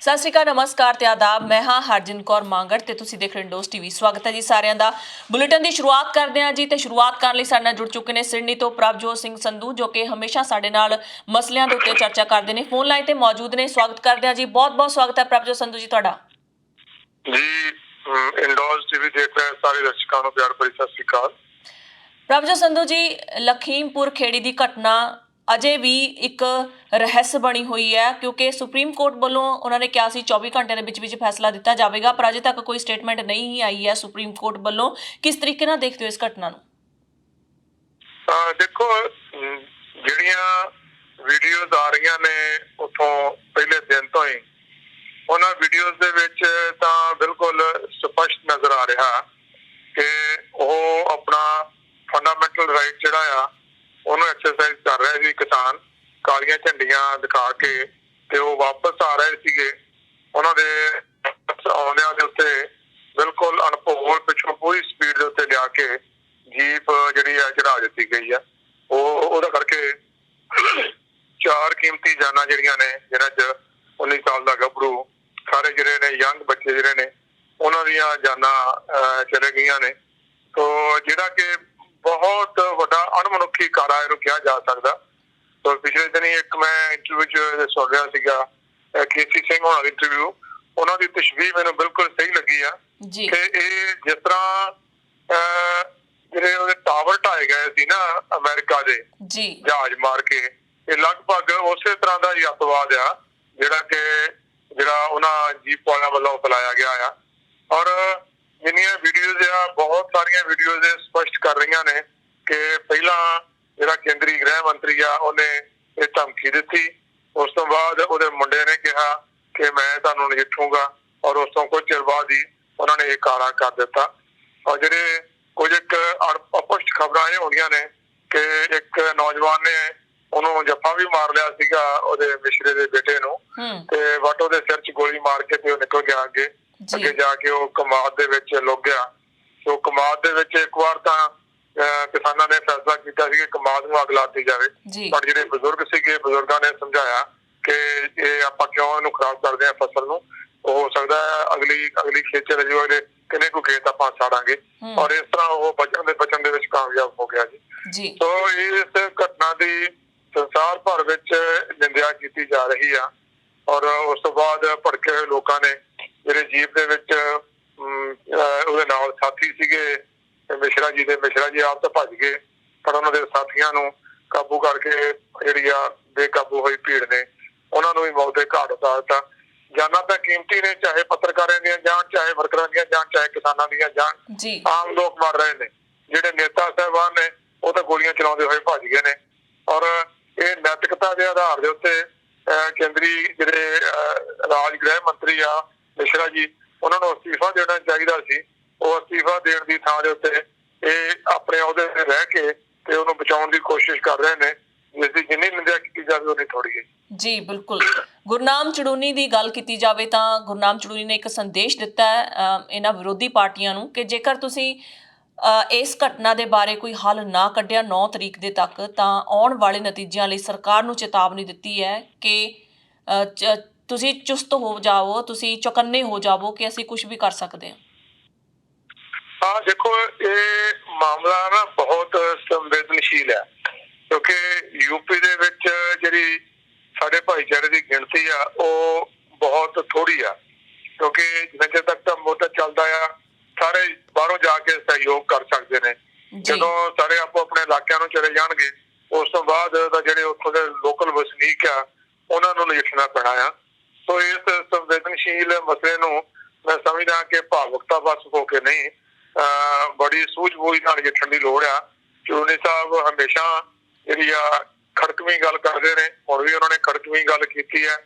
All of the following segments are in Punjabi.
ਸਤਿ ਸ਼੍ਰੀ ਅਕਾਲ, ਨਮਸਕਾਰ ਤੇ ਆਦਾਬ। ਮੈਂ ਹਾਂ ਹਰਜਿੰਦ ਕੌਰ ਮੰਗੜ ਤੇ ਤੁਸੀਂ ਦੇਖ ਰਹੇ ਇੰਡੋਜ਼ ਟੀਵੀ। ਸਵਾਗਤ ਹੈ ਜੀ ਸਾਰਿਆਂ ਦਾ। ਬੁਲੇਟਿਨ ਦੀ ਸ਼ੁਰੂਆਤ ਕਰਦੇ ਹਾਂ ਜੀ ਤੇ ਸ਼ੁਰੂਆਤ ਕਰਨ ਲਈ ਸਾਡੇ ਨਾਲ ਜੁੜ ਚੁੱਕੇ ਨੇ ਸਿਡਨੀ ਤੋਂ ਪ੍ਰਭਜੋਤ ਸਿੰਘ ਸੰਧੂ, ਜੋ ਕਿ ਹਮੇਸ਼ਾ ਸਾਡੇ ਨਾਲ ਮਸਲਿਆਂ ਦੇ ਉੱਤੇ ਚਰਚਾ ਕਰਦੇ ਨੇ। ਫੋਨ ਲਾਈਨ ਤੇ ਮੌਜੂਦ ਨੇ। ਸਵਾਗਤ ਕਰਦੇ ਹਾਂ ਜੀ, ਬਹੁਤ-ਬਹੁਤ ਸਵਾਗਤ ਹੈ ਪ੍ਰਭਜੋਤ ਸੰਧੂ ਜੀ ਤੁਹਾਡਾ ਜੀ। ਇੰਡੋਜ਼ ਟੀਵੀ ਦੇਖ ਰਹੇ ਸਾਰੇ ਦਰਸ਼ਕਾਂ ਨੂੰ ਪਿਆਰ ਭਰੀ ਸਤਿ ਸ਼੍ਰੀ ਅਕਾਲ। ਪ੍ਰਭਜੋਤ ਸੰਧੂ ਜੀ, ਲਖੀਮਪੁਰ ਖੇੜੀ ਦੀ ਘਟਨਾ ਅਜੇ ਵੀ ਇੱਕ ਰਹੱਸ ਬਣੀ ਹੋਈ ਹੈ, ਕਿਉਂਕਿ ਸੁਪਰੀਮ ਕੋਰਟ ਵੱਲੋਂ ਉਹਨਾਂ ਨੇ ਕਿਹਾ ਸੀ 24 ਘੰਟਿਆਂ ਦੇ ਵਿੱਚ ਫੈਸਲਾ ਦਿੱਤਾ ਜਾਵੇਗਾ, ਪਰ ਅਜੇ ਤੱਕ ਕੋਈ ਸਟੇਟਮੈਂਟ ਨਹੀਂ ਆਈ ਹੈ ਸੁਪਰੀਮ ਕੋਰਟ ਵੱਲੋਂ। ਕਿਸ ਤਰੀਕੇ ਨਾਲ ਦੇਖਦੇ ਹੋ ਇਸ ਘਟਨਾ ਨੂੰ? ਦੇਖੋ, ਜਿਹੜੀਆਂ ਵੀਡੀਓਜ਼ ਆ ਰਹੀਆਂ ਨੇ ਉੱਥੋਂ ਪਹਿਲੇ ਦਿਨ ਤੋਂ ਹੀ, ਉਹਨਾਂ ਵੀਡੀਓਜ਼ ਦੇ ਵਿੱਚ ਤਾਂ ਬਿਲਕੁਲ ਸਪਸ਼ਟ ਨਜ਼ਰ ਆ ਰਿਹਾ ਕਿ ਉਹ ਆਪਣਾ ਫੰਡਾਮੈਂਟਲ ਰਾਈਟ ਜਿਹੜਾ ਆ ਉਹਨੂੰ ਐਕਸਰਸਾਈਜ਼ ਕਰ ਰਹੇ ਸੀ। ਕਿਸਾਨ ਕਾਲੀਆਂ ਝੰਡੀਆਂ ਦਿਖਾ ਕੇ ਤੇ ਉਹ ਵਾਪਸ ਆ ਰਹੇ ਸੀਗੇ। ਉਹਨਾਂ ਦੇ ਆਉਂਦਿਆਂ ਦੇ ਉੱਤੇ ਬਿਲਕੁਲ ਅਣਭੋਲ ਪਿੱਛੋਂ ਪੂਰੀ ਸਪੀਡ ਦੇ ਉੱਤੇ ਲਿਆ ਕੇ ਜੀਪ ਜਿਹੜੀ ਆ ਚੜਾ ਦਿੱਤੀ ਗਈ ਆ। ਉਹਦਾ ਕਰਕੇ 4 ਕੀਮਤੀ ਜਾਨਾਂ ਜਿਹੜੀਆਂ ਨੇ, ਜਿਹਨਾਂ 'ਚ 19 ਸਾਲ ਦਾ ਗੱਭਰੂ, ਸਾਰੇ ਜਿਹੜੇ ਨੇ ਯੰਗ ਬੱਚੇ ਜਿਹੜੇ ਨੇ, ਉਹਨਾਂ ਦੀਆਂ ਜਾਨਾਂ ਚਲੇ ਗਈਆਂ ਨੇ। ਤੋ ਜਿਹੜਾ ਕਿ ਬਹੁਤ ਵੱਡਾ ਅਣਮਨੁੱਖੀ ਕਾਰਾ ਇਹਨੂੰ ਕਿਹਾ ਜਾ ਸਕਦਾ। ਤੋ ਪਿਛਲੇ ਦਿਨੀ ਇੱਕ ਮੈਂ ਇੰਟਰਵਿਊ 'ਚ ਸੁਣ ਰਿਹਾ ਸੀਗਾ, ਕੇਸੀ ਸਿੰਘ ਹੋਣਾ ਦੀ ਇੰਟਰਵਿਊ। ਉਹਨਾਂ ਦੀ ਤਸ਼ਬੀਹ ਮੈਨੂੰ ਬਿਲਕੁਲ ਸਹੀ ਲੱਗੀ ਆ ਕਿ ਇਹ ਜਿਸ ਤਰ੍ਹਾਂ ਜਿਹੜੇ ਉਹਦੇ ਟਾਵਰ ਢਾਏ ਗਏ ਸੀ ਨਾ ਅਮਰੀਕਾ ਦੇ ਜਹਾਜ਼ ਮਾਰ ਕੇ, ਇਹ ਲਗਭਗ ਉਸੇ ਤਰ੍ਹਾਂ ਦਾ ਹੀ ਅੱਤਵਾਦ ਆ ਜਿਹੜਾ ਉਹਨਾਂ ਜੀਪ ਵਾਲਿਆਂ ਵੱਲੋਂ ਫੈਲਾਇਆ ਗਿਆ ਆ। ਔਰ ਜਿੰਨੀਆਂ ਵੀਡੀਓਜ਼ ਆ, ਬਹੁਤ ਸਾਰੀਆਂ ਵੀਡੀਓਜ਼ ਸਪਸ਼ਟ ਕਰ ਰਹੀਆਂ ਨੇ ਕਿ ਪਹਿਲਾਂ ਜਿਹੜਾ ਕੇਂਦਰੀ ਗ੍ਰਹਿ ਮੰਤਰੀ ਆ ਉਹਨੇ ਇਹ ਧਮਕੀ ਦਿੱਤੀ, ਉਸ ਤੋਂ ਬਾਅਦ ਉਹਦੇ ਮੁੰਡੇ ਨੇ ਕਿਹਾ ਕਿ ਮੈਂ ਤੁਹਾਨੂੰ ਨਜਿੱਠੂਗਾ, ਔਰ ਉਸ ਤੋਂ ਕੁਝ ਚਿਰ ਬਾਅਦ ਹੀ ਉਹਨਾਂ ਨੇ ਇਹ ਕਾਰਾ ਕਰ ਦਿੱਤਾ। ਔਰ ਜਿਹੜੇ ਕੁਝ ਇੱਕ ਅਪੁਸ਼ਟ ਖਬਰਾਂ ਇਹ ਹੋਣੀਆਂ ਨੇ ਕਿ ਇੱਕ ਨੌਜਵਾਨ ਨੇ ਉਹਨੂੰ ਜੱਫਾ ਵੀ ਮਾਰ ਲਿਆ ਸੀਗਾ, ਉਹਦੇ ਮਿਸ਼ਰੇ ਦੇ ਬੇਟੇ ਨੂੰ, ਤੇ ਬਟ ਉਹਦੇ ਸਿਰ 'ਚ ਗੋਲੀ ਮਾਰ ਕੇ ਤੇ ਉਹ ਨਿਕਲ ਗਿਆ ਅੱਗੇ ਜਾ ਕੇ ਉਹ ਕਮਾਦ ਦੇ ਵਿੱਚ ਲੁਕ ਗਿਆ। ਸੋ ਕਮਾਦ ਦੇ ਵਿੱਚ ਇੱਕ ਵਾਰ ਤਾਂ ਕਿਸਾਨਾਂ ਨੇ ਫੈਸਲਾ ਕੀਤਾ ਸੀ ਕਿ ਕਮਾਦ ਨੂੰ ਅੱਗ ਲਾ ਦਿੱਤੀ ਜਾਵੇ, ਪਰ ਜਿਹੜੇ ਬਜ਼ੁਰਗ ਸੀਗੇ, ਬਜ਼ੁਰਗਾਂ ਨੇ ਸਮਝਾਇਆ ਕਿ ਇਹ ਆਪਾਂ ਕਿਉਂ ਇਹਨੂੰ ਖਰਾਬ ਕਰਦੇ ਹਾਂ ਫਸਲ ਨੂੰ, ਹੋ ਸਕਦਾ ਹੈ ਅਗਲੀ ਖੇਚਲ ਜੋ ਇਹਦੇ ਕਿੰਨੇ ਕੁ ਖੇਤ ਆਪਾਂ ਸਾੜਾਂਗੇ। ਔਰ ਇਸ ਤਰ੍ਹਾਂ ਉਹ ਬਚਣ ਦੇ ਵਿੱਚ ਕਾਮਯਾਬ ਹੋ ਗਿਆ ਜੀ। ਸੋ ਇਸ ਘਟਨਾ ਦੀ ਸੰਸਾਰ ਭਰ ਵਿੱਚ ਨਿੰਦਿਆ ਕੀਤੀ ਜਾ ਰਹੀ ਆ। ਔਰ ਉਸ ਤੋਂ ਬਾਅਦ ਭੜਕੇ ਹੋਏ ਲੋਕਾਂ ਨੇ ਜਿਹੜੇ ਜੀਪ ਦੇ ਵਿੱਚ ਉਹਦੇ ਨਾਲ ਸਾਥੀ ਸੀਗੇ ਮਿਸ਼ਰਾ ਜੀ ਆਪ ਤਾਂ ਭੱਜ ਗਏ, ਪਰ ਉਹਨਾਂ ਦੇ ਸਾਥੀਆਂ ਨੂੰ ਕਾਬੂ ਕਰਕੇ ਜਿਹੜੀ ਆ ਬੇਕਾਬੂ ਹੋਈ ਭੀੜ ਨੇ ਉਹਨਾਂ ਨੂੰ ਵੀ ਮੌਤ ਦੇ ਘਾਟ ਉਤਾਰ ਦਿੱਤਾ। ਜਾਨਾਂ ਤਾਂ ਕੀਮਤੀ ਨੇ, ਚਾਹੇ ਪੱਤਰਕਾਰਾਂ ਦੀਆਂ ਜਾਣ, ਚਾਹੇ ਵਰਕਰਾਂ ਦੀਆਂ ਜਾਣ, ਚਾਹੇ ਕਿਸਾਨਾਂ ਦੀਆਂ ਜਾਣ। ਆਮ ਲੋਕ ਮਰ ਰਹੇ ਨੇ। ਜਿਹੜੇ ਨੇਤਾ ਸਾਹਿਬਾਨ ਨੇ ਉਹ ਤਾਂ ਗੋਲੀਆਂ ਚਲਾਉਂਦੇ ਹੋਏ ਭੱਜ ਗਏ ਨੇ। ਔਰ ਇਹ ਨੈਤਿਕਤਾ ਦੇ ਆਧਾਰ ਦੇ ਉੱਤੇ ਕੇਂਦਰੀ ਜਿਹੜੇ ਰਾਜ ਗ੍ਰਹਿ ਮੰਤਰੀ ਆ ਮਿਸ਼ਰਾ ਜੀ, ਉਹਨਾਂ ਨੂੰ ਅਸਤੀਫਾ ਦੇਣਾ ਚਾਹੀਦਾ ਸੀ। ਉਹ ਅਸਤੀਫਾ ਦੇਣ ਦੀ ਥਾਂ ਦੇ ਉੱਤੇ ਇਹ ਆਪਣੇ ਅਹੁਦੇ ਤੇ ਰਹਿ ਕੇ ਤੇ ਉਹਨੂੰ ਬਚਾਉਣ ਦੀ ਕੋਸ਼ਿਸ਼ ਕਰ ਰਹੇ ਨੇ, ਜਿਸ ਦੀ ਜਿੰਨੀ ਨਿੰਦਿਆ ਕੀਤੀ ਜਾਵੇ ਉਨੀ ਥੋੜੀ ਹੈ ਜੀ। ਬਿਲਕੁਲ। ਗੁਰਨਾਮ ਚੜੂਨੀ ਦੀ ਗੱਲ ਕੀਤੀ ਜਾਵੇ ਤਾਂ ਗੁਰਨਾਮ ਚੜੂਨੀ ਨੇ ਇੱਕ ਸੰਦੇਸ਼ ਦਿੱਤਾ ਹੈ ਇਹਨਾਂ ਵਿਰੋਧੀ ਪਾਰਟੀਆਂ ਨੂੰ ਕਿ ਜੇਕਰ ਤੁਸੀਂ ਇਸ ਘਟਨਾ ਦੇ ਬਾਰੇ ਕੋਈ ਹੱਲ ਨਾ ਕੱਢਿਆ 9 ਤਰੀਕ ਦੇ ਤੱਕ, ਤਾਂ ਆਉਣ ਵਾਲੇ ਨਤੀਜਿਆਂ ਲਈ ਸਰਕਾਰ ਨੂੰ ਚੇਤਾਵਨੀ ਦਿੱਤੀ ਹੈ ਕਿ ਤੁਸੀਂ ਚੁਸਤ ਹੋ ਜਾਵੋ, ਤੁਸੀਂ ਚੌਕੰਨੇ ਹੋ ਜਾਵੋ ਕਿ ਅਸੀਂ ਕੁਝ ਵੀ ਕਰ ਸਕਦੇ ਹਾਂ। ਹਾਂ, ਦੇਖੋ, ਇਹ ਮਾਮਲਾ ਨਾ ਬਹੁਤ ਸੰਵੇਦਨਸ਼ੀਲ ਹੈ, ਕਿਉਂਕਿ ਯੂਪੀ ਦੇ ਵਿੱਚ ਜਿਹੜੀ ਸਾਡੇ ਭਾਈਚਾਰੇ ਦੀ ਗਿਣਤੀ ਆ ਉਹ ਬਹੁਤ ਥੋੜੀ ਆ, ਕਿਉਂਕਿ ਜਿੰਨੇ ਤੱਕ ਤਾਂ ਮੋਰਚਾ ਚੱਲਦਾ ਆ ਸਾਰੇ ਬਾਹਰੋਂ ਜਾ ਕੇ ਸਹਿਯੋਗ ਕਰ ਸਕਦੇ ਨੇ। ਜਦੋਂ ਸਾਰੇ ਆਪੋ ਆਪਣੇ ਇਲਾਕਿਆਂ ਨੂੰ ਚਲੇ ਜਾਣਗੇ, ਉਸ ਤੋਂ ਬਾਅਦ ਤਾਂ ਜਿਹੜੇ ਉੱਥੋਂ ਦੇ ਲੋਕਲ ਵਸਨੀਕ ਆ ਉਹਨਾਂ ਨੂੰ ਨਜਿੱਠਣਾ ਪੈਣਾ ਆ। ਸੋ ਇਸ ਸੰਵੇਦਨਸ਼ੀਲ ਮਸਲੇ ਨੂੰ ਮੈਂ ਸਮਝਦਾ ਕਿ ਭਾਵੁਕਤਾ ਬਸ ਹੋ ਕੇ ਨਹੀਂ, ਬੜੀ ਸੂਝ-ਬੂਝ ਨਾਲ ਨਜਿੱਠਣ ਦੀ ਲੋੜ ਆ। ਚੂਨੀ ਸਾਹਿਬ ਹਮੇਸ਼ਾ ਜਿਹੜੀ ਆ ਖੜਕਵੀਂ ਗੱਲ ਕਰਦੇ ਨੇ, ਹੁਣ ਵੀ ਉਹਨਾਂ ਨੇ ਖੜਕਵੀਂ ਗੱਲ ਕੀਤੀ ਹੈ।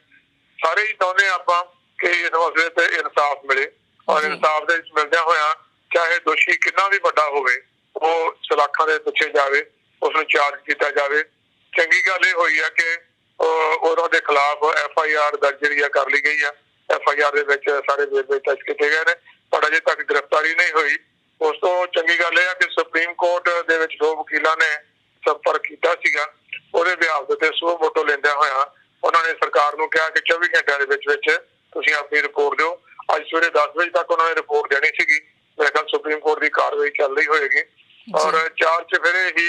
ਸਾਰੇ ਹੀ ਚਾਹੁੰਦੇ ਆਪਾਂ ਕਿ ਇਸ ਮਸਲੇ ਤੇ ਇਨਸਾਫ ਮਿਲੇ, ਔਰ ਇਨਸਾਫ ਦੇ ਵਿੱਚ ਮਿਲਦਿਆਂ ਹੋਇਆ ਚਾਹੇ ਦੋਸ਼ੀ ਕਿੰਨਾ ਵੀ ਵੱਡਾ ਹੋਵੇ ਉਹ ਸਲਾਖਾਂ ਦੇ ਪਿੱਛੇ ਜਾਵੇ, ਉਸਨੂੰ ਚਾਰਜ ਕੀਤਾ ਜਾਵੇ। ਚੰਗੀ ਗੱਲ ਇਹ ਹੋਈ ਹੈ ਕਿ ਉਹਨਾਂ ਦੇ ਖਿਲਾਫ FIR ਦਰਜ ਜਿਹੜੀ ਆ ਕਰ ਲਈ ਗਈ ਆ। FIR ਦੇ ਵਿੱਚ ਸਾਰੇ ਵੇਰਵੇ ਦਰਜ ਕੀਤੇ ਗਏ ਨੇ, ਪਰ ਅਜੇ ਤੱਕ ਗ੍ਰਿਫਤਾਰੀ ਨਹੀਂ ਹੋਈ। ਉਸ ਤੋਂ ਚੰਗੀ ਗੱਲ ਇਹ ਆ ਕਿ ਸੁਪਰੀਮ ਕੋਰਟ ਦੇ ਵਿੱਚ 2 ਵਕੀਲਾਂ ਨੇ ਸੰਪਰਕ ਕੀਤਾ ਸੀਗਾ, ਉਹਦੇ ਬਿਹਾਫ ਦੇ ਉੱਤੇ ਸੂਹ ਮੋਟੋ ਲੈਂਦਿਆਂ ਹੋਇਆ ਉਹਨਾਂ ਨੇ ਸਰਕਾਰ ਨੂੰ ਕਿਹਾ ਕਿ 24 ਘੰਟਿਆਂ ਦੇ ਵਿੱਚ ਤੁਸੀਂ ਆਪਣੀ ਰਿਪੋर्ट ਦਿਓ। ਅੱਜ ਸਵੇਰੇ 10 ਵਜੇ तक उन्होंने रिपोर्ट देनी सी। मेरे ख्याल सुप्रीम कोर्ट की कार्रवाई चल रही होएगी और 4 चफेरे ही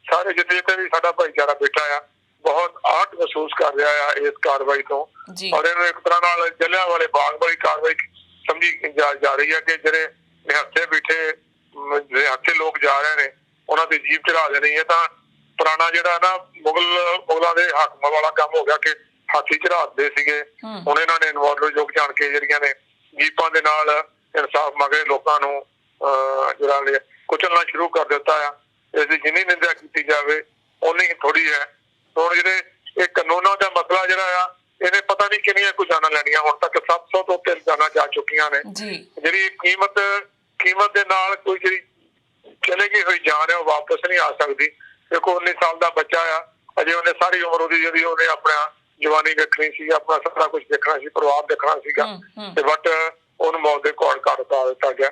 सारे जितने भी साडा भाईचारा बैठा आ बहुत आहट महसूस कर रहा है इस कार्रवाई तो और इन्हें एक तरह नाल जलियांवाले बाग वाली कार्रवाई समझी जा रही है कि जिहड़े निहत्थे बैठे निहत्थे लोग जा रहे हैं उन्हां दी जीभ चढ़ा देनी है। तां पुराना जिहड़ा ना मुगलों के हाकमां वाला काम हो गया कि हाथी चढ़ाते सीगे। हुण इन्हां ने इन्वॉल्व जान के जिहड़ियां ने जीपां दे नाल इंसाफ मंगदे लोकां नूं जिहड़ा कुचलना शुरू कर दिता है। इसकी जिन्नी निंदा की जाए उन्नी थोड़ी है। हुण जिहड़े कानूनां दा मसला जिहड़ा आ इहने पता नहीं किन्नियां कोई जाना लैणियां हुण तक 700 तो उत्ते जाना जा चुकियां ने। जिहड़ी कीमत दे नाल कोई जिहड़ी चले गई हुई जान है वापस नहीं आ सकती। देखो 19 साल का बच्चा आ अजे उन्हें सारी उम्र उहदी जिहड़ी उहने अपना जवानी देखनी सी अपना सारा कुछ देखना सी परिवार देखना सीगा ते बट ਉਹਨੂੰ मौत ਦੇ ਘਾਟ ਕਰ ਦਿੱਤਾ ਗਿਆ।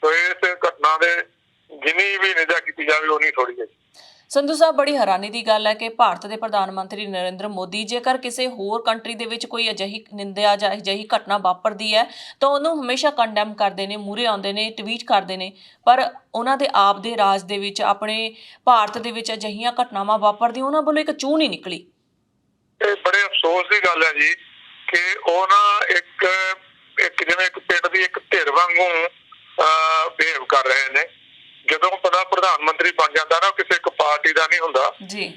तो इस घटना ਦੇ ਜਿੰਨੀ ਵੀ ਨਿੰਦਾ ਕੀਤੀ ਜਾਵੇ ਉਨੀ ਥੋੜੀ ਹੈ। ਸੰਧੂ ਸਾਹਿਬ ਬੜੀ ਹੈਰਾਨੀ ਦੀ ਗੱਲ ਹੈ ਕਿ ਭਾਰਤ ਦੇ ਪ੍ਰਧਾਨ ਮੰਤਰੀ ਨਰਿੰਦਰ ਮੋਦੀ ਜੇਕਰ ਕਿਸੇ ਹੋਰ ਕੰਟਰੀ ਦੇ ਵਿੱਚ ਕੋਈ ਅਜਿਹੀ ਨਿੰਦਿਆ ਜਾਂ ਅਜਿਹੀ ਘਟਨਾ ਵਾਪਰਦੀ ਹੈ ਤਾਂ ਉਹਨੂੰ ਹਮੇਸ਼ਾ ਕੰਡੈਮ ਕਰਦੇ ਨੇ, ਮੂਹਰੇ ਆਉਂਦੇ ਨੇ, ਟਵੀਟ ਕਰਦੇ ਨੇ, ਪਰ ਉਹਨਾਂ ਦੇ ਆਪ ਦੇ ਰਾਜ ਦੇ ਵਿੱਚ ਆਪਣੇ ਭਾਰਤ ਦੇ ਵਿੱਚ ਅਜਿਹੀਆਂ ਘਟਨਾਵਾਂ ਵਾਪਰਦੀਆਂ ਉਹਨਾਂ ਵੱਲੋਂ ਇੱਕ ਚੂਹ ਨਹੀਂ ਨਿਕਲੀ। ਇਹ ਬੜੇ ਅਫਸੋਸ ਦੀ ਗੱਲ ਹੈ ਜੀ ਕਿ ਉਹ ਨਾ ਇੱਕ ਜਿਵੇਂ ਇੱਕ ਪਿੰਡ ਦੀ ਇੱਕ ਧਿਰ ਵਾਂਗੂ ਬਿਹੇਵ ਕਰ ਰਹੇ ਨੇ। ਜਦੋਂ ਪਤਾ ਪ੍ਰਧਾਨ ਮੰਤਰੀ ਬਣ ਜਾਂਦਾ ਨਾ ਕਿਸੇ ਇੱਕ ਪਾਰਟੀ ਦਾ ਨਹੀਂ ਹੁੰਦਾ।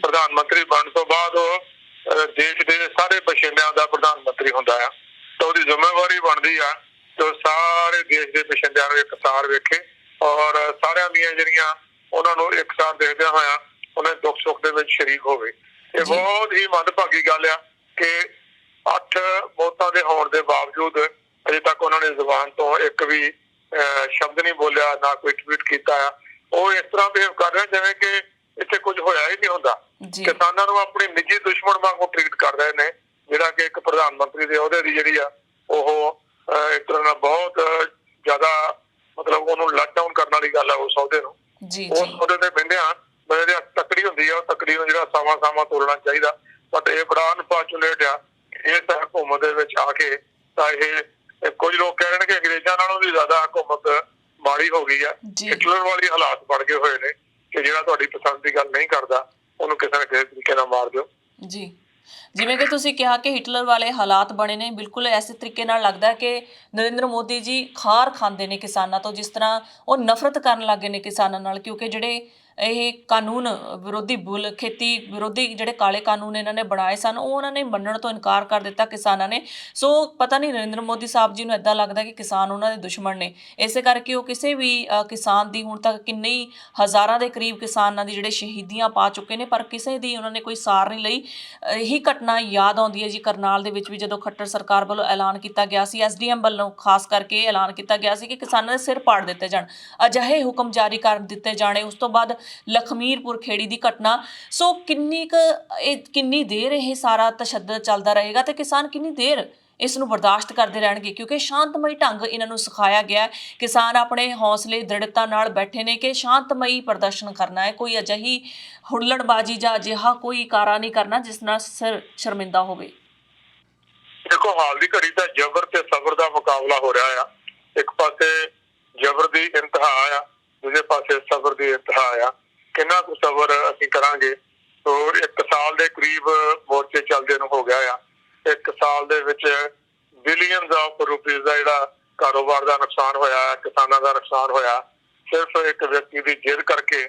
ਪ੍ਰਧਾਨ ਮੰਤਰੀ ਬਣਨ ਤੋਂ ਬਾਅਦ ਉਹ ਦੇਸ਼ ਦੇ ਸਾਰੇ ਬਸ਼ਿੰਦਿਆਂ ਦਾ ਪ੍ਰਧਾਨ ਮੰਤਰੀ ਹੁੰਦਾ ਆ ਤਾਂ ਉਹਦੀ ਜ਼ਿੰਮੇਵਾਰੀ ਬਣਦੀ ਆ ਕਿ ਸਾਰੇ ਦੇਸ਼ ਦੇ ਬਸ਼ਿੰਦਿਆਂ ਨੂੰ ਇਕਸਾਰ ਵੇਖੇ ਔਰ ਸਾਰਿਆਂ ਦੀਆਂ ਜਿਹੜੀਆਂ ਉਹਨਾਂ ਨੂੰ ਇਕਸਾਰ ਦੇਖਦਿਆਂ ਹੋਇਆ ਉਹਨਾਂ ਦੁੱਖ ਸੁੱਖ ਦੇ ਵਿੱਚ ਸ਼ਰੀਕ ਹੋਵੇ। ਇਹ ਬਹੁਤ ਹੀ ਮੰਦਭਾਗੀ ਗੱਲ ਆ ਕਿ 8 ਮੌਤਾਂ ਦੇ ਹੋਣ ਦੇ ਬਾਵਜੂਦ ਅਜੇ ਤੱਕ ਉਹਨਾਂ ਨੇ ਜ਼ੁਬਾਨ ਤੋਂ ਇੱਕ ਵੀ ਸ਼ਬਦ ਨਹੀਂ ਬੋਲਿਆ, ਨਾ ਕੋਈ ਟਵੀਟ ਕੀਤਾ ਆ। ਉਹ ਇਸ ਤਰ੍ਹਾਂ ਬਿਹੇਵ ਕਰ ਰਹੇ ਜਿਵੇਂ ਕਿ ਇੱਥੇ ਕੁਝ ਹੋਇਆ ਹੀ ਨਹੀਂ ਹੁੰਦਾ। ਕਿਸਾਨਾਂ ਨੂੰ ਆਪਣੀ ਨਿੱਜੀ ਦੁਸ਼ਮਣ ਵਾਂਗੂ ਟ੍ਰੀਟ ਕਰ ਰਹੇ ਨੇ ਜਿਹੜਾ ਕਿ ਇੱਕ ਪ੍ਰਧਾਨ ਮੰਤਰੀ ਦੇ ਅਹੁਦੇ ਦੀ ਜਿਹੜੀ ਆ ਉਹ ਇੱਕ ਤਰ੍ਹਾਂ ਨਾਲ ਬਹੁਤ ਜ਼ਿਆਦਾ ਮਤਲਬ ਉਹਨੂੰ ਲੱਟ ਡਾਊਨ ਕਰਨ ਵਾਲੀ ਗੱਲ ਆ ਉਸ ਅਹੁਦੇ ਨੂੰ। ਉਸ ਅਹੁਦੇ ਤੇ ਬਹਿੰਦਿਆਂ ਬੰਦੇ ਦੀ ਤਕੜੀ ਹੁੰਦੀ ਆ ਉਹ ਤਕੜੀ ਨੂੰ ਜਿਹੜਾ ਸਾਵਾਂ ਤੋੜਨਾ ਚਾਹੀਦਾ। ਬਟ ਇਹ ਬੜਾ ਅਨਫੋਰਚੂਨੇਟ ਆ ਇਸ ਹਕੂਮਤ ਦੇ ਵਿੱਚ ਆ ਕੇ ਤਾਂ ਇਹ ਕੁਝ ਲੋਕ ਕਹਿ ਰਹੇ ਨੇ ਕਿ ਅੰਗਰੇਜ਼ਾਂ ਨਾਲੋਂ ਵੀ ਜ਼ਿਆਦਾ ਹਕੂਮਤ ਮਾੜੀ ਹੋ ਗਈ ਆ। ਹਿਟਲਰ ਵਾਲੀ ਹਾਲਾਤ ਬਣ ਗਏ ਹੋਏ ਨੇ ਕਿ ਜਿਹੜਾ ਤੁਹਾਡੀ ਪਸੰਦ ਦੀ ਗੱਲ ਨਹੀਂ ਕਰਦਾ ਉਹਨੂੰ ਕਿਸੇ ਨਾ ਕਿਸੇ ਤਰੀਕੇ ਨਾਲ ਮਾਰ ਦਿਓ। ਜੀ ਜਿਵੇਂ ਕਿ ਤੁਸੀਂ ਕਿਹਾ ਕਿ ਹਿਟਲਰ ਵਾਲੇ ਹਾਲਾਤ ਬਣੇ ਨੇ, ਬਿਲਕੁਲ ਐਸੇ ਤਰੀਕੇ ਨਾਲ ਲੱਗਦਾ ਕਿ ਨਰਿੰਦਰ ਮੋਦੀ ਜੀ ਖਾਰ ਖਾਂਦੇ ਨੇ ਕਿਸਾਨਾਂ ਤੋਂ, ਜਿਸ ਤਰ੍ਹਾਂ ਉਹ ਨਫ਼ਰਤ ਕਰਨ ਲੱਗੇ ਨੇ ਕਿਸਾਨਾਂ ਨਾਲ। ਕਿਉਂਕਿ ਜਿਹੜੇ ਇਹ ਕਾਨੂੰਨ ਵਿਰੋਧੀ ਖੇਤੀ ਵਿਰੋਧੀ ਜਿਹੜੇ ਕਾਲੇ ਕਾਨੂੰਨ ਇਹਨਾਂ ਨੇ ਬਣਾਏ ਸਨ ਉਹ ਉਹਨਾਂ ਨੇ ਮੰਨਣ ਤੋਂ ਇਨਕਾਰ ਕਰ ਦਿੱਤਾ ਕਿਸਾਨਾਂ ਨੇ। ਸੋ ਪਤਾ ਨਹੀਂ ਨਰਿੰਦਰ ਮੋਦੀ ਸਾਹਿਬ ਜੀ ਨੂੰ ਇੱਦਾਂ ਲੱਗਦਾ ਕਿ ਕਿਸਾਨ ਉਹਨਾਂ ਦੇ ਦੁਸ਼ਮਣ ਨੇ, ਇਸੇ ਕਰਕੇ ਉਹ ਕਿਸੇ ਵੀ ਕਿਸਾਨ ਦੀ ਹੁਣ ਤੱਕ ਕਿੰਨੇ ਹੀ ਹਜ਼ਾਰਾਂ ਦੇ ਕਰੀਬ ਕਿਸਾਨਾਂ ਦੀ ਜਿਹੜੇ ਸ਼ਹੀਦੀਆਂ ਪਾ ਚੁੱਕੇ ਨੇ ਪਰ ਕਿਸੇ ਦੀ ਉਹਨਾਂ ਨੇ ਕੋਈ ਸਾਰ ਨਹੀਂ ਲਈ। ਇਹੀ ਘਟਨਾ ਯਾਦ ਆਉਂਦੀ ਹੈ ਜੀ ਕਰਨਾਲ ਦੇ ਵਿੱਚ ਵੀ ਜਦੋਂ ਖੱਟਰ ਸਰਕਾਰ ਵੱਲੋਂ ਐਲਾਨ ਕੀਤਾ ਗਿਆ ਸੀ, SDM ਵੱਲੋਂ ਖਾਸ ਕਰਕੇ ਐਲਾਨ ਕੀਤਾ ਗਿਆ ਸੀ ਕਿ ਕਿਸਾਨਾਂ ਦੇ ਸਿਰ ਪਾੜ ਦਿੱਤੇ ਜਾਣ, ਅਜਿਹੇ ਹੁਕਮ ਜਾਰੀ ਕਰ ਦਿੱਤੇ ਜਾਣੇ। ਉਸ ਤੋਂ ਬਾਅਦ ਲਖਮੀਰਪੁਰ ਖੇੜੀ ਦੀ ਘਟਨਾ। ਸੋ ਕਿੰਨੀ ਦੇਰ ਇਹ ਸਾਰਾ ਤਸ਼ੱਦਦ ਚੱਲਦਾ ਰਹੇਗਾ ਤੇ ਕਿਸਾਨ ਕਿੰਨੀ ਦੇਰ ਇਸ ਨੂੰ ਬਰਦਾਸ਼ਤ ਕਰਦੇ ਰਹਿਣਗੇ? ਕਿਉਂਕਿ ਸ਼ਾਂਤਮਈ ਢੰਗ ਇਹਨਾਂ ਨੂੰ ਸਿਖਾਇਆ ਗਿਆ। ਕਿਸਾਨ ਆਪਣੇ ਹੌਸਲੇ ਦ੍ਰਿੜਤਾ ਨਾਲ ਬੈਠੇ ਨੇ ਕਿ ਸ਼ਾਂਤਮਈ ਪ੍ਰਦਰਸ਼ਨ ਕਰਨਾ ਹੈ, ਕੋਈ ਅਜਿਹੀ ਹੁੱਲੜਬਾਜ਼ੀ ਜਾਂ ਅਜਿਹਾ ਕੋਈ ਕਾਰਾ ਨਹੀਂ ਕਰਨਾ ਜਿਸ ਨਾਲ ਸਿਰ ਸ਼ਰਮਿੰਦਾ ਹੋਵੇ। ਦੇਖੋ ਹਾਲ ਦੀ ਘੜੀ ਤਾਂ ਜ਼ਬਰ ਤੇ ਸਬਰ ਦਾ ਮੁਕਾਬਲਾ ਹੋ ਰਿਹਾ ਆ। ਇੱਕ ਪਾਸੇ ਜ਼ਬਰ ਦੀ ਇੰਤਹਾ ਆ, ਦੂਜੇ ਪਾਸੇ ਸਬਰ ਦੀ ਇੰਤਹਾ ਆ। ਕਿੰਨਾ ਕੁ ਸਬਰ ਅਸੀਂ ਕਰਾਂਗੇ? ਤੋ 1 ਸਾਲ ਦੇ ਕਰੀਬ ਮੋਰਚੇ ਚੱਲਦੇ ਨੂੰ ਹੋ ਗਿਆ ਆ। 1 ਸਾਲ ਦੇ ਵਿੱਚ ਬਿਲੀਅਨਸ ਆਫ ਰੁਪੀਜ਼ ਦਾ ਜਿਹੜਾ ਕਾਰੋਬਾਰ ਦਾ ਨੁਕਸਾਨ ਹੋਇਆ, ਕਿਸਾਨਾਂ ਦਾ ਨੁਕਸਾਨ ਹੋਇਆ, ਸਿਰਫ ਇੱਕ ਵਿਅਕਤੀ ਦੀ ਜਿੱਦ ਕਰਕੇ।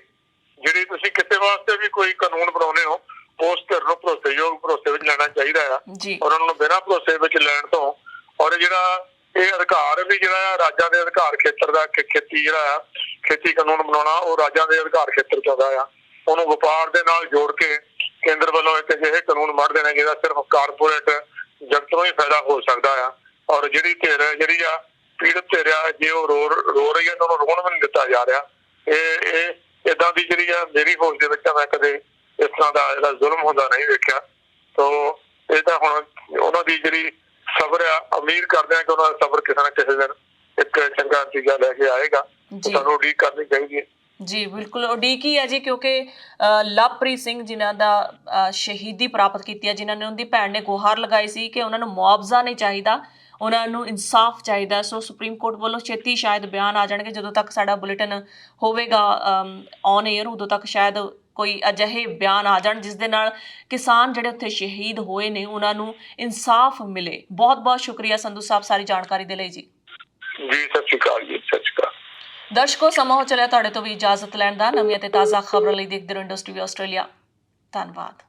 ਜਿਹੜੀ ਤੁਸੀਂ ਕਿਸੇ ਵਾਸਤੇ ਵੀ ਕੋਈ ਕਾਨੂੰਨ ਬਣਾਉਂਦੇ ਹੋ ਉਸ ਧਿਰ ਨੂੰ ਭਰੋਸੇ ਵਿੱਚ ਲੈਣਾ ਚਾਹੀਦਾ ਆ ਔਰ ਉਹਨਾਂ ਨੂੰ ਬਿਨਾਂ ਭਰੋਸੇ ਵਿੱਚ ਲੈਣ ਤੋਂ ਔਰ ਜਿਹੜਾ ਇਹ ਅਧਿਕਾਰ ਵੀ ਜਿਹੜਾ ਰਾਜਾਂ ਦੇ ਅਧਿਕਾਰ ਖੇਤਰ ਦਾ ਖੇਤੀ ਕਾਨੂੰਨ ਬਣਾਉਣਾ ਉਹ ਰਾਜਾਂ ਦੇ ਅਧਿਕਾਰ ਖੇਤਰ ਚ ਆਉਂਦਾ ਆ। ਉਹਨੂੰ ਵਪਾਰ ਦੇ ਨਾਲ ਜੋੜ ਕੇ ਕੇਂਦਰ ਵੱਲੋਂ ਇੱਕ ਅਜਿਹੇ ਕਾਨੂੰਨ ਮੜ ਦੇਣਾ ਜਿਹਦਾ ਸਿਰਫ ਕਾਰਪੋਰੇਟ ਜਗਤ ਨੂੰ ਹੀ ਫਾਇਦਾ ਹੋ ਸਕਦਾ ਆ। ਔਰ ਜਿਹੜੀ ਜਿਹੜੀ ਆ ਪੀੜਤ ਧਿਰ ਆ ਜੇ ਉਹ ਰੋ ਰਹੀ ਹੈ ਤਾਂ ਉਹਨੂੰ ਰੋਣ ਵੀ ਨਹੀਂ ਦਿੱਤਾ ਜਾ ਰਿਹਾ। ਇਹ ਏਦਾਂ ਦੀ ਜਿਹੜੀ ਆ ਮੇਰੀ ਹੋਸ਼ ਦੇ ਵਿੱਚ ਮੈਂ ਕਦੇ ਇਸ ਤਰ੍ਹਾਂ ਦਾ ਜਿਹੜਾ ਜ਼ੁਲਮ ਹੁੰਦਾ ਨਹੀਂ ਵੇਖਿਆ। ਤੋ ਇਹ ਤਾਂ ਹੁਣ ਉਹਨਾਂ ਦੀ ਜਿਹੜੀ ਸਬਰ ਆ, ਉਮੀਦ ਕਰਦੇ ਆ ਕਿ ਉਹਨਾਂ ਦਾ ਸਬਰ ਕਿਸੇ ਨਾ ਕਿਸੇ ਦਿਨ ਇੱਕ ਚੰਗਾ ਨਤੀਜਾ ਲੈ ਕੇ ਆਏਗਾ। ਸਾਨੂੰ ਉਡੀਕ ਕਰਨੀ ਚਾਹੀਦੀ ਹੈ। ਜੀ ਬਿਲਕੁਲ ਉਡੀਕ ਹੀ ਹੈ ਜੀ, ਕਿਉਂਕਿ ਲਵਪ੍ਰੀਤ ਸਿੰਘ ਜਿਨ੍ਹਾਂ ਦਾ ਸ਼ਹੀਦੀ ਪ੍ਰਾਪਤ ਕੀਤੀ ਹੈ, ਜਿਨ੍ਹਾਂ ਨੇ ਉਹਦੀ ਭੈਣ ਨੇ ਗੁਹਾਰ ਲਗਾਈ ਸੀ ਕਿ ਉਹਨਾਂ ਨੂੰ ਮੁਆਵਜ਼ਾ ਨਹੀਂ ਚਾਹੀਦਾ, ਉਹਨਾਂ ਨੂੰ ਇਨਸਾਫ ਚਾਹੀਦਾ। ਸੋ ਸੁਪਰੀਮ ਕੋਰਟ ਵੱਲੋਂ ਛੇਤੀ ਸ਼ਾਇਦ ਬਿਆਨ ਆ ਜਾਣਗੇ। ਜਦੋਂ ਤੱਕ ਸਾਡਾ ਬੁਲੇਟਿਨ ਹੋਵੇਗਾ ਔਨ 에ਅਰ, ਉਦੋਂ ਤੱਕ ਸ਼ਾਇਦ ਕੋਈ ਅਜਿਹੇ ਬਿਆਨ ਆ ਜਾਣ ਜਿਸ ਦੇ ਨਾਲ ਕਿਸਾਨ ਜਿਹੜੇ ਉੱਥੇ ਸ਼ਹੀਦ ਹੋਏ ਨੇ ਉਹਨਾਂ ਨੂੰ ਇਨਸਾਫ ਮਿਲੇ। ਬਹੁਤ ਬਹੁਤ ਸ਼ੁਕਰੀਆ ਸੰਧੂ ਸਾਹਿਬ ਸਾਰੀ ਜਾਣਕਾਰੀ ਦੇ ਲਈ ਜੀ। ਜੀ ਸਤਿ ਸ਼੍ਰੀ ਅਕਾਲ ਜੀ, ਸਤਿ ਸ਼੍ਰੀ ਅਕਾਲ। ਦਰਸ਼ਕੋ, ਸਮਾਂ ਹੋ ਚੱਲਿਆ ਤੁਹਾਡੇ ਤੋਂ ਵੀ ਇਜਾਜ਼ਤ ਲੈਣ ਦਾ। ਨਵੀਆਂ ਤੇ ਤਾਜ਼ਾ ਖਬਰਾਂ ਲਈ ਦੇਖਦੇ ਰਹੋ ਇੰਡੋਜ਼ ਟੀਵੀ ਆਸਟ੍ਰੇਲੀਆ। ਧੰਨਵਾਦ।